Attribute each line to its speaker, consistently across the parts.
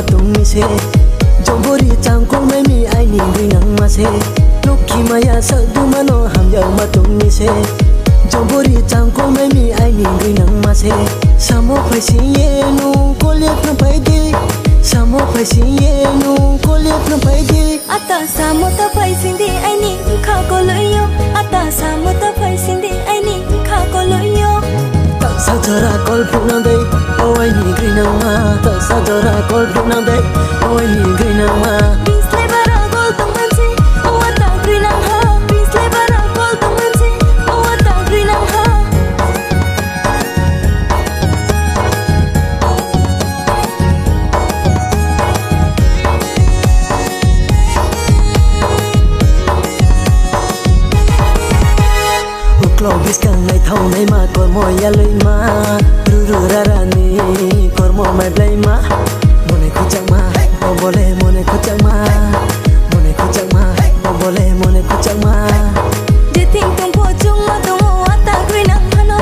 Speaker 1: matung mi se Jombori changkong mai mi ai ni ngui nang ma se Lokhi maya sa du mano ham yau matung mi se Jombori changkong mai mi ai ni ngui nang ma se Samo phai si ye nu ko lep na phai de Samo phai si ye nu ko lep na phai de
Speaker 2: Ata samo ta phai sin di ai ni kha ko loi yo Ata samo ta phai sin di ai ni kha ko loi yo
Speaker 1: Sa jara kol phunang dei o ai ni ngui nang ma Ta sa jara kol phunang dei o ai ni ngui nang ma
Speaker 2: Bisle bara gol tong man si o ata green ang ha Bisle bara gol tong man si o ata green ang ha
Speaker 1: Uklo bis kang ngai thau nai ma kor mo ya loi ma ru ru ra ra ni kor mo mai blai ma mone khu chang ma o bole mone khu chang ma mone khu chang ma o bole mone khu chang ma
Speaker 2: Je ting tong po chung ma tong o ata green ang ha no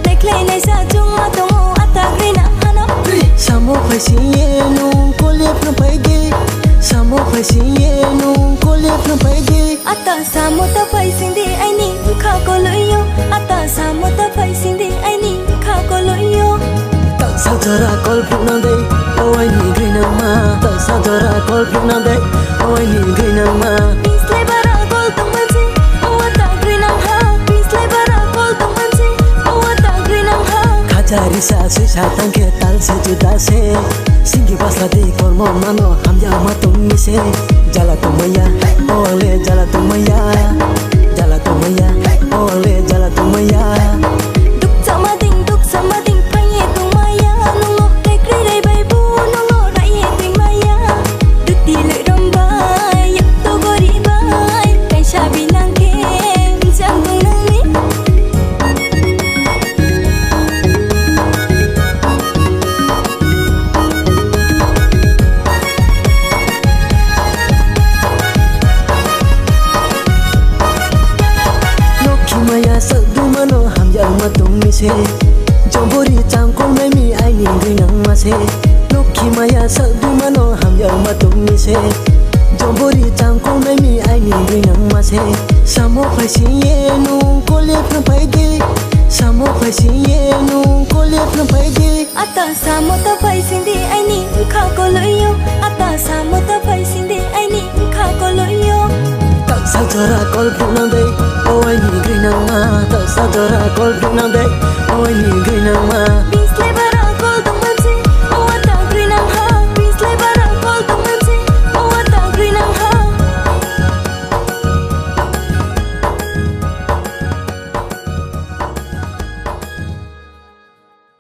Speaker 2: Nei klei nei sa chung ma tong o ata green ang ha no
Speaker 1: Samo phai si ye nu ko lep na phai de Samo phai si ye nu ko lep na phai de
Speaker 2: Ata samo ta phai sin di ai ni kha ko loi yo Ata samo ta phai sin di ai ni kha ko loi yo
Speaker 1: Ta sa jara kol phunang dei o ai ni ngui nang ma Ta sa jara kol phunang dei o ai ni ngui nang ma
Speaker 2: Bisle bara gol tong man si o ata green ang ha Bisle bara gol tong man si o ata green ang ha
Speaker 1: Khajari sa sui sa tang ke tal se juda se Singi basla de kor mo mano ham ya ma tum mi se Jala tu maya ole jala tu maya Jala tu maya ole jala tu maya
Speaker 2: Duk sama ding pai ye tung maya Nong lo te kri dei bai bu nong lo dai ye ting maya Duk ti le ram bai yak to gori bai Kai sha binang kem jang tung nang ni
Speaker 1: Lokhi maya sa du mano ham ya ma tum mi se Jombori changkong mai mi ai ni ngui nang ma se Lokhi maya sa du mano ham ya ma tum mi se Jombori changkong mai mi ai ni ngui nang ma se Samo phai si ye nu ko lep na phai de Samo phai si ye nu ko lep na phai de
Speaker 2: Ata samo ta phai sin di ai ni kha ko loi yo Ata samo ta phai sin di ai ni kha ko loi yo
Speaker 1: Ta sa jara kol phunang dei o ai ni ngui nang ma Ta sa jara kol phunang dei o ai ni ngui nang ma